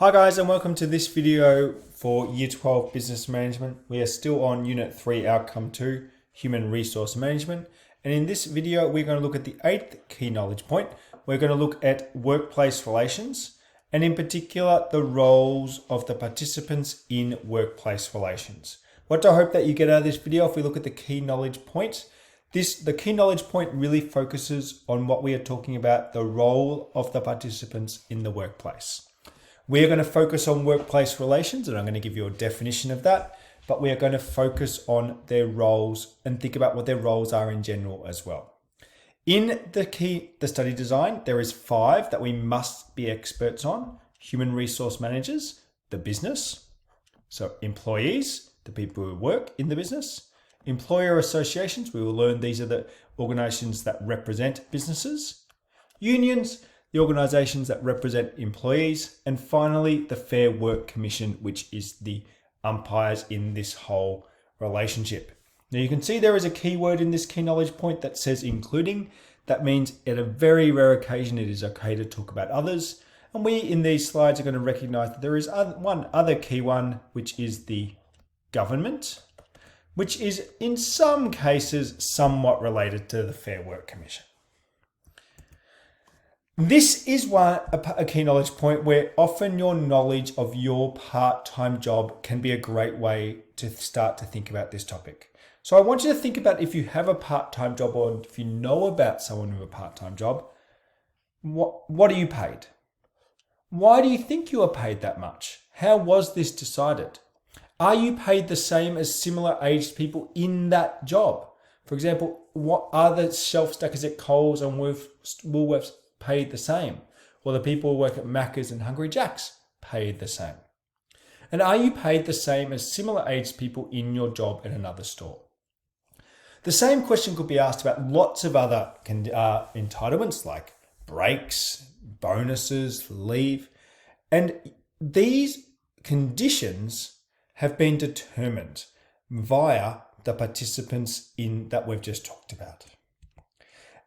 Hi guys, and welcome to this video for Year 12 Business Management. We are still on Unit 3 Outcome 2, Human Resource Management. And in this video, we're going to look at the 8th key knowledge point. We're going to look at workplace relations, and in particular, the roles of the participants in workplace relations. What I hope that you get out of this video, if we look at the key knowledge point, the key knowledge point really focuses on what we are talking about, the role of the participants in the workplace. We are going to focus on workplace relations, and I'm going to give you a definition of that, but we are going to focus on their roles and think about what their roles are in general as well. In the study design, there is 5 that we must be experts on: human resource managers, the business, so employees, the people who work in the business, employer associations, we will learn these are the organizations that represent businesses, unions, the organizations that represent employees, and finally, the Fair Work Commission, which is the umpires in this whole relationship. Now you can see there is a keyword in this key knowledge point that says including. That means at a very rare occasion, it is okay to talk about others. And we in these slides are going to recognize that there is one other key one, which is the government, which is in some cases somewhat related to the Fair Work Commission. This is a key knowledge point where often your knowledge of your part-time job can be a great way to start to think about this topic. So I want you to think about, if you have a part-time job, or if you know about someone with a part-time job, what are you paid? Why do you think you are paid that much? How was this decided? Are you paid the same as similar aged people in that job? For example, what are the shelf stackers at Coles and Woolworths paid the same? Or the people who work at Macca's and Hungry Jack's paid the same? And are you paid the same as similar aged people in your job at another store? The same question could be asked about lots of other entitlements like breaks, bonuses, leave. And these conditions have been determined via the participants that we've just talked about.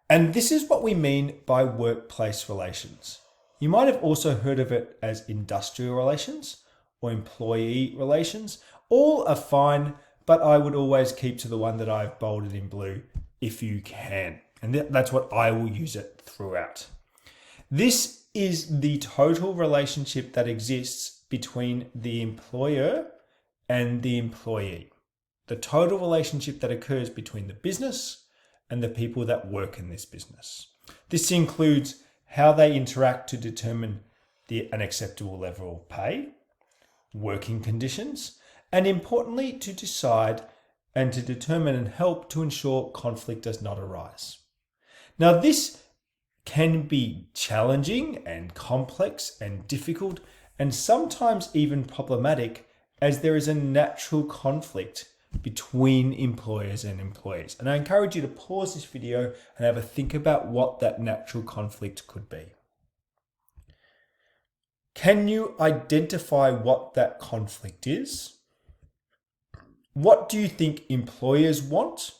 And this is what we mean by workplace relations. You might have also heard of it as industrial relations or employee relations. All are fine, but I would always keep to the one that I've bolded in blue if you can. And that's what I will use it throughout. This is the total relationship that exists between the employer and the employee. The total relationship that occurs between the business and the people that work in this business. This includes how they interact to determine an acceptable level of pay, working conditions, and importantly, to decide and to determine and help to ensure conflict does not arise. Now, this can be challenging and complex and difficult, and sometimes even problematic, as there is a natural conflict between employers and employees. And I encourage you to pause this video and have a think about what that natural conflict could be. Can you identify what that conflict is? What do you think employers want?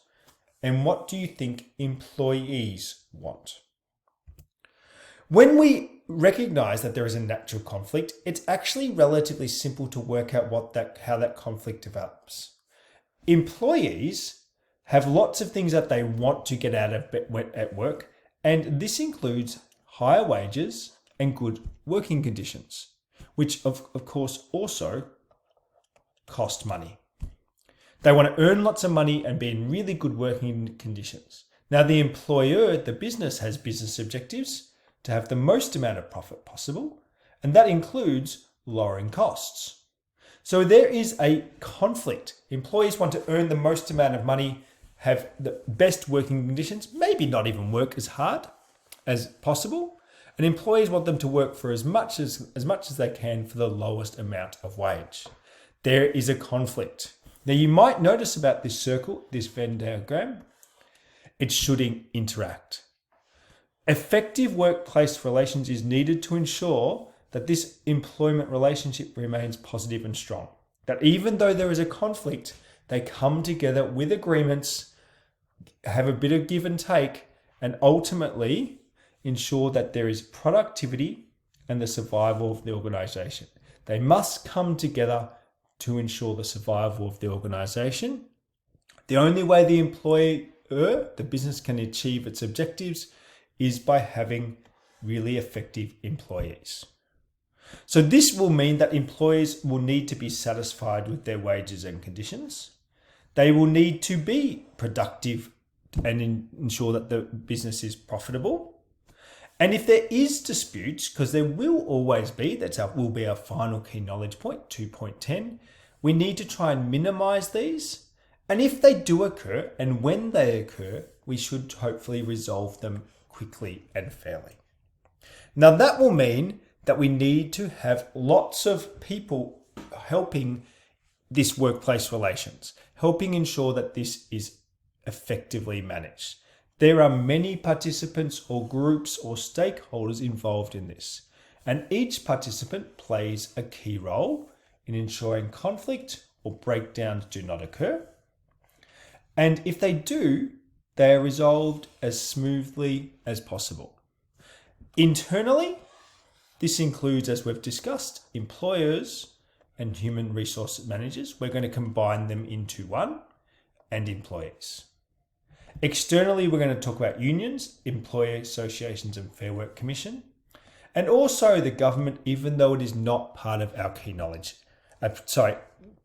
And what do you think employees want? When we recognize that there is a natural conflict, it's actually relatively simple to work out how that conflict develops. Employees have lots of things that they want to get out of at work, and this includes higher wages and good working conditions, which of course also cost money. They want to earn lots of money and be in really good working conditions. Now, the employer, the business, has business objectives to have the most amount of profit possible, and that includes lowering costs. So there is a conflict. Employees want to earn the most amount of money, have the best working conditions, maybe not even work as hard as possible, and employees want them to work for as much as they can for the lowest amount of wage. There is a conflict. Now, you might notice about this circle, this Venn diagram, it should interact. Effective workplace relations is needed to ensure that this employment relationship remains positive and strong. That even though there is a conflict, they come together with agreements, have a bit of give and take, and ultimately ensure that there is productivity and the survival of the organization. They must come together to ensure the survival of the organization. The only way the business can achieve its objectives is by having really effective employees. So this will mean that employees will need to be satisfied with their wages and conditions. They will need to be productive and ensure that the business is profitable. And if there is disputes, because there will always be, will be our final key knowledge point, 2.10, we need to try and minimize these. And if they do occur, and when they occur, we should hopefully resolve them quickly and fairly. Now that will mean that we need to have lots of people helping this workplace relations, helping ensure that this is effectively managed. There are many participants or groups or stakeholders involved in this, and each participant plays a key role in ensuring conflict or breakdowns do not occur. And if they do, they are resolved as smoothly as possible. Internally, this includes, as we've discussed, employers and human resource managers. We're going to combine them into one, and employees. Externally, we're going to talk about unions, employer associations and Fair Work Commission, and also the government, even though it is not part of our key knowledge.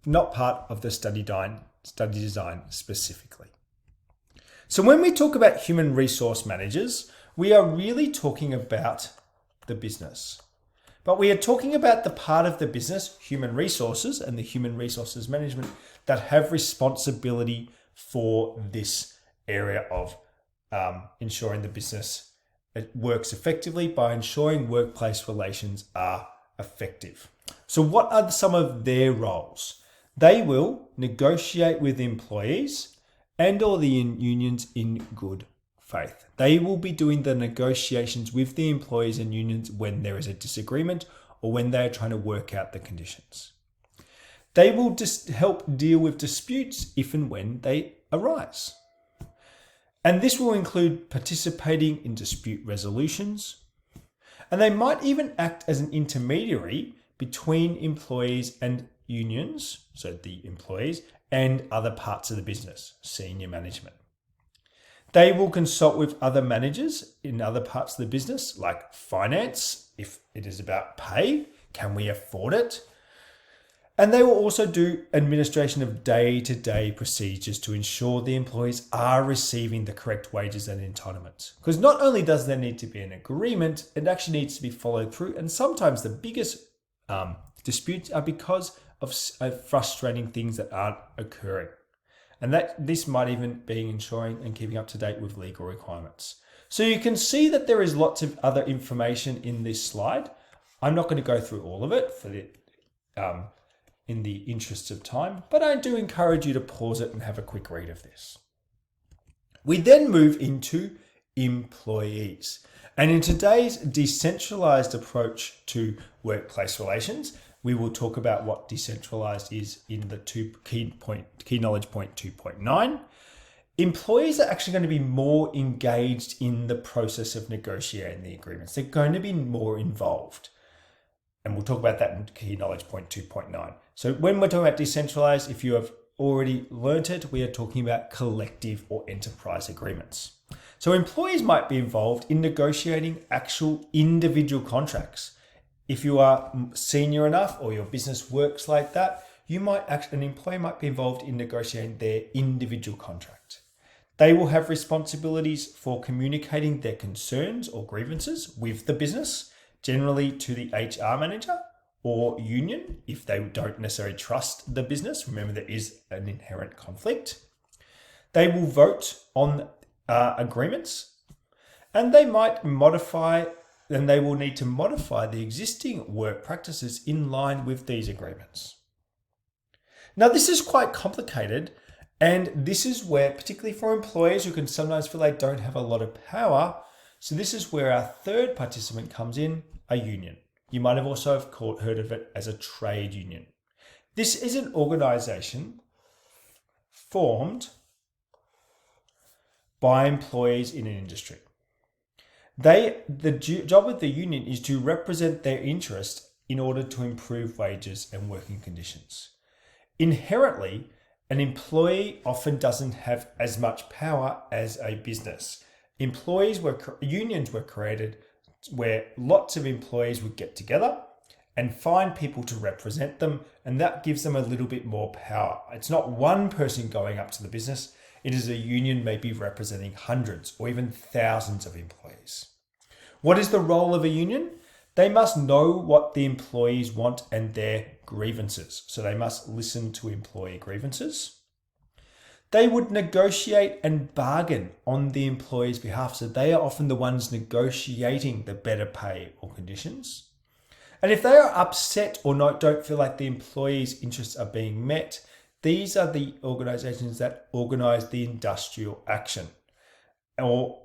Not part of the study design specifically. So when we talk about human resource managers, we are really talking about the business. But we are talking about the part of the business, human resources and the human resources management, that have responsibility for this area of ensuring the business works effectively by ensuring workplace relations are effective. So what are some of their roles? They will negotiate with employees and or the unions in good faith. They will be doing the negotiations with the employees and unions when there is a disagreement or when they are trying to work out the conditions. They will just help deal with disputes if and when they arise. And this will include participating in dispute resolutions. And they might even act as an intermediary between employees and unions, so the employees, and other parts of the business, senior management. They will consult with other managers in other parts of the business, like finance, if it is about pay, can we afford it? And they will also do administration of day-to-day procedures to ensure the employees are receiving the correct wages and entitlements. Because not only does there need to be an agreement, it actually needs to be followed through. And sometimes the biggest disputes are because of frustrating things that aren't occurring. And that this might even be ensuring and keeping up to date with legal requirements. So you can see that there is lots of other information in this slide. I'm not going to go through all of it in the interest of time, but I do encourage you to pause it and have a quick read of this. We then move into employees. And in today's decentralized approach to workplace relations, we will talk about what decentralized is in the key knowledge point 2.9. Employees are actually going to be more engaged in the process of negotiating the agreements. They're going to be more involved. And we'll talk about that in key knowledge point 2.9. So when we're talking about decentralized, if you have already learnt it, we are talking about collective or enterprise agreements. So employees might be involved in negotiating actual individual contracts. If you are senior enough or your business works like that, an employee might be involved in negotiating their individual contract. They will have responsibilities for communicating their concerns or grievances with the business, generally to the HR manager or union if they don't necessarily trust the business. Remember, there is an inherent conflict. They will vote on agreements, and they might they will need to modify the existing work practices in line with these agreements. Now, this is quite complicated, and this is where, particularly for employees who can sometimes feel they don't have a lot of power, so this is where our third participant comes in, a union. You might have also heard of it as a trade union. This is an organization formed by employees in an industry. The job of the union is to represent their interest in order to improve wages and working conditions. Inherently, an employee often doesn't have as much power as a business. Unions were created where lots of employees would get together and find people to represent them, and that gives them a little bit more power. It's not one person going up to the business, it is a union maybe representing hundreds or even thousands of employees. What is the role of a union? They must know what the employees want and their grievances. So they must listen to employee grievances. They would negotiate and bargain on the employee's behalf. So they are often the ones negotiating the better pay or conditions. And if they are upset or don't feel like the employee's interests are being met, these are the organizations that organize the industrial action or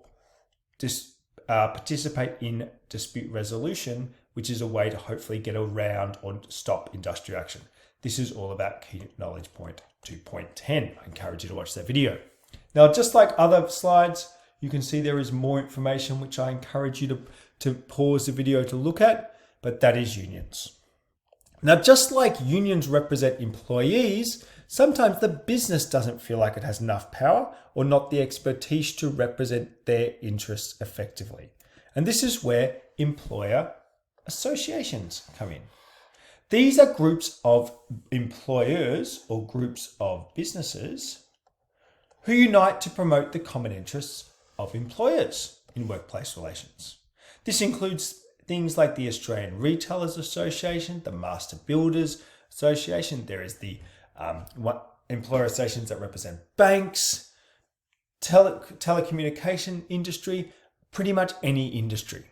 participate in dispute resolution, which is a way to hopefully get around or stop industrial action. This is all about key knowledge point 2.10. I encourage you to watch that video. Now, just like other slides, you can see there is more information which I encourage you to pause the video to look at, but that is unions. Now, just like unions represent employees, sometimes the business doesn't feel like it has enough power or not the expertise to represent their interests effectively. And this is where employer associations come in. These are groups of employers or groups of businesses who unite to promote the common interests of employers in workplace relations. This includes things like the Australian Retailers Association, the Master Builders Association. There is the employer associations that represent banks, telecommunication industry, pretty much any industry.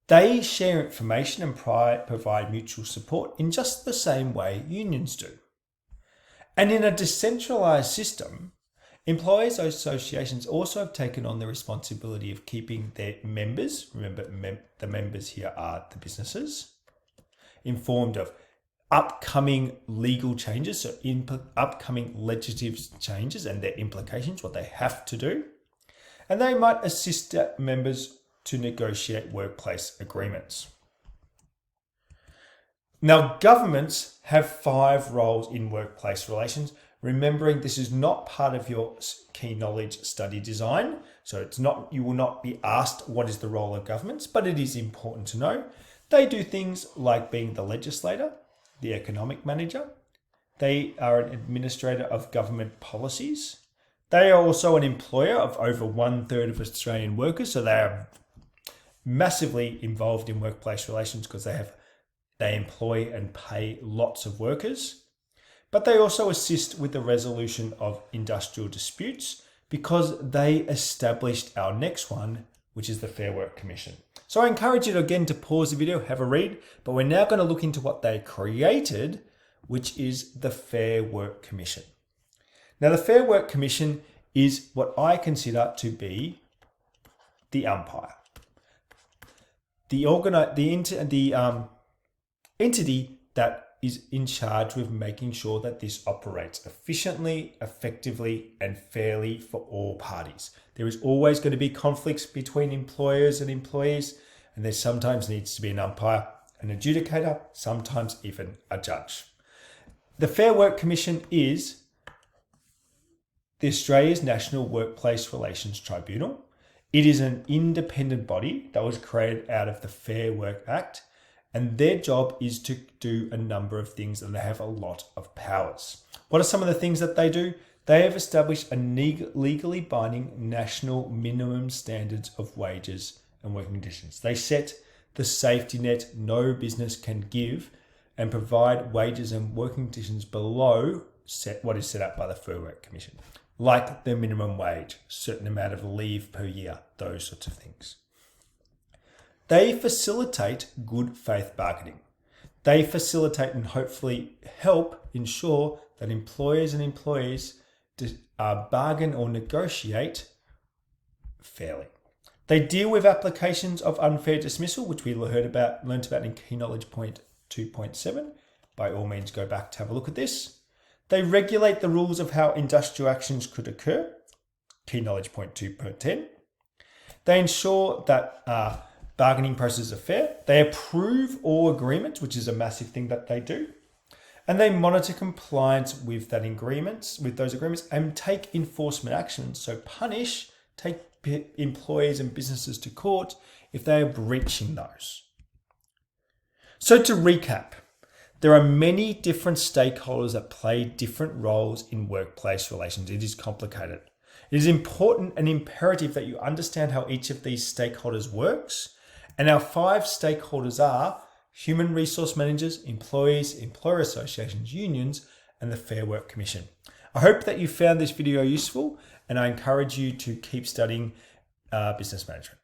They share information and provide mutual support in just the same way unions do. And in a decentralized system, employers associations also have taken on the responsibility of keeping their members, remember the members here are the businesses, informed of upcoming legal changes, so upcoming legislative changes and their implications, what they have to do. And they might assist members to negotiate workplace agreements. Now, governments have 5 roles in workplace relations. Remembering this is not part of your key knowledge study design. So you will not be asked what is the role of governments, but it is important to know. They do things like being the legislator, the economic manager. They are an administrator of government policies. They are also an employer of over 1/3 of Australian workers. So they are massively involved in workplace relations because they employ and pay lots of workers. But they also assist with the resolution of industrial disputes because they established our next one, which is the Fair Work Commission. So I encourage you again to pause the video, have a read, but we're now going to look into what they created, which is the Fair Work Commission. Now, the Fair Work Commission is what I consider to be the umpire. The entity that is in charge with making sure that this operates efficiently, effectively, and fairly for all parties. There is always going to be conflicts between employers and employees, and there sometimes needs to be an umpire, an adjudicator, sometimes even a judge. The Fair Work Commission is the Australia's National Workplace Relations Tribunal. It is an independent body that was created out of the Fair Work Act, and their job is to do a number of things, and they have a lot of powers. What are some of the things that they do? They have established a legally binding national minimum standards of wages and working conditions. They set the safety net no business can give and provide wages and working conditions below what is set up by the Fair Work Commission, like the minimum wage, certain amount of leave per year, those sorts of things. They facilitate good faith bargaining. They facilitate and hopefully help ensure that employers and employees bargain or negotiate fairly. They deal with applications of unfair dismissal, which we learned about in Key Knowledge Point 2.7. By all means, go back to have a look at this. They regulate the rules of how industrial actions could occur. Key Knowledge Point 2.10. They ensure that bargaining processes are fair. They approve all agreements, which is a massive thing that they do. And they monitor compliance with that agreements, with those agreements, and take enforcement actions. So punish, take employees and businesses to court if they are breaching those. So to recap, there are many different stakeholders that play different roles in workplace relations. It is complicated. It is important and imperative that you understand how each of these stakeholders works. And our 5 stakeholders are human resource managers, employees, employer associations, unions, and the Fair Work Commission. I hope that you found this video useful, and I encourage you to keep studying business management.